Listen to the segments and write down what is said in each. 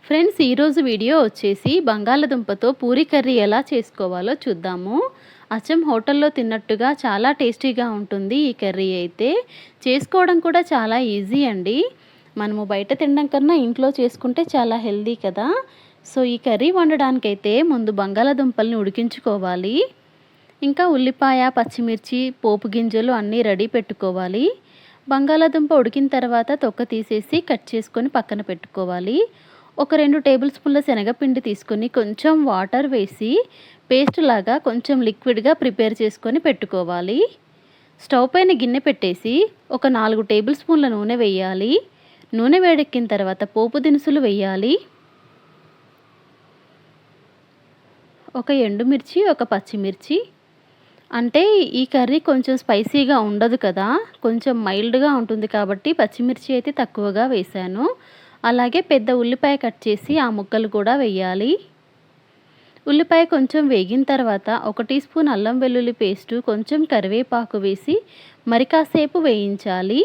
Friends, ఈరోజు video వచ్చేసి బంగాళదుంపతో Puri curry ఎలా చేసుకోవాలో చూద్దాము. అచ్చం హోటల్లో తిన్నట్టుగా చాలా టేస్టీగా ఉంటుంది ఈ కర్రీ అయితే. చేసుకోవడం కూడా చాలా ఈజీ అండి. మనము బయట తినడం కన్నా ఇంట్లో చేసుకుంటే చాలా హెల్దీ కదా. సో ఈ కర్రీ వండడానికైతే ముందు బంగాళదుంపల్ని ఉడికించుకోవాలి. ఇంకా ఉల్లిపాయ, పచ్చిమిర్చి, పోపు గింజలు అన్నీ రెడీ పెట్టుకోవాలి. బంగాళదుంప ఉడికిన తర్వాత తొక్క తీసేసి కట్ చేసుకొని పక్కన పెట్టుకోవాలి. ఒక 2 టేబుల్ స్పూన్ల శనగపిండి తీసుకొని కొంచెం వాటర్ వేసి పేస్ట్ లాగా కొంచెం లిక్విడ్గా ప్రిపేర్ చేసుకొని పెట్టుకోవాలి. స్టవ్ పైన గిన్నె పెట్టేసి ఒక 4 టేబుల్ స్పూన్ల నూనె వేయాలి. నూనె వేడెక్కిన తర్వాత పోపు దినుసులు వేయాలి. ఒక ఎండుమిర్చి, ఒక పచ్చిమిర్చి. అంటే ఈ కర్రీ కొంచెం స్పైసీగా ఉండదు కదా, కొంచెం మైల్డ్గా ఉంటుంది కాబట్టి పచ్చిమిర్చి అయితే తక్కువగా వేశాను. అలాగే పెద్ద ఉల్లిపాయ కట్ చేసి ఆ ముక్కలు కూడా వేయాలి. ఉల్లిపాయ కొంచెం వేగిన తర్వాత 1 టీ స్పూన్ అల్లం వెల్లుల్లి పేస్టు, కొంచెం కరివేపాకు వేసి మరి కాసేపు వేయించాలి.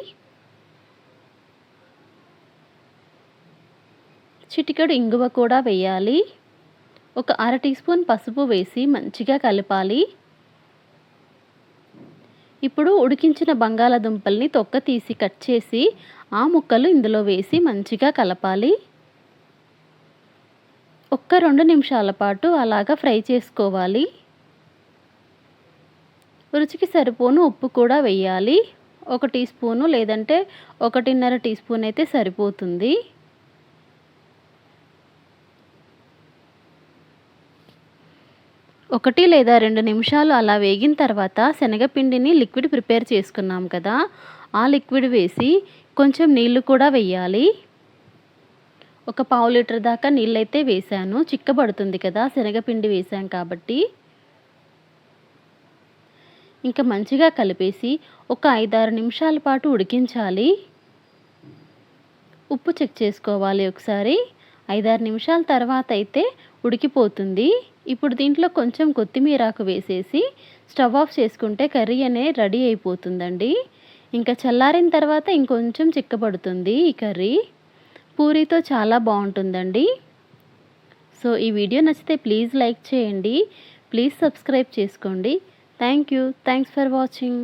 చిటికెడు ఇంగువ కూడా వేయాలి. ఒక 1/2 టీ స్పూన్ పసుపు వేసి మంచిగా కలపాలి. ఇప్పుడు ఉడికించిన బంగాళదుంపల్ని తొక్క తీసి కట్ చేసి ఆ ముక్కలు ఇందులో వేసి మంచిగా కలపాలి. ఒక్క 2 నిమిషాల పాటు అలాగా ఫ్రై చేసుకోవాలి. రుచికి సరిపోను ఉప్పు కూడా వేయాలి. 1 టీ స్పూను లేదంటే 1.5 టీ స్పూన్ అయితే సరిపోతుంది. ఒకటి లేదా 2 నిమిషాలు అలా వేగిన తర్వాత శనగపిండిని లిక్విడ్ ప్రిపేర్ చేసుకున్నాం కదా, ఆ లిక్విడ్ వేసి కొంచెం నీళ్లు కూడా వేయాలి. ఒక 1/2 లీటర్ దాకా నీళ్ళైతే వేసాను, చిక్కబడుతుంది కదా శనగపిండి వేసాం కాబట్టి. ఇంకా మంచిగా కలిపేసి ఒక 5-6 నిమిషాల పాటు ఉడికించాలి. ఉప్పు చెక్ చేసుకోవాలి ఒకసారి. 5-6 నిమిషాల తర్వాత అయితే ఉడికిపోతుంది. ఇప్పుడు దీంట్లో కొంచెం కొత్తిమీరాకు వేసేసి స్టవ్ ఆఫ్ చేసుకుంటే కర్రీ అనేది రెడీ అయిపోతుందండి. ఇంకా చల్లారిన తర్వాత ఇంకొంచెం చిక్కబడుతుంది ఈ కర్రీ. పూరీతో చాలా బాగుంటుందండి. సో ఈ వీడియో నచ్చితే ప్లీజ్ లైక్ చేయండి, ప్లీజ్ సబ్స్క్రైబ్ చేసుకోండి. Thanks for watching.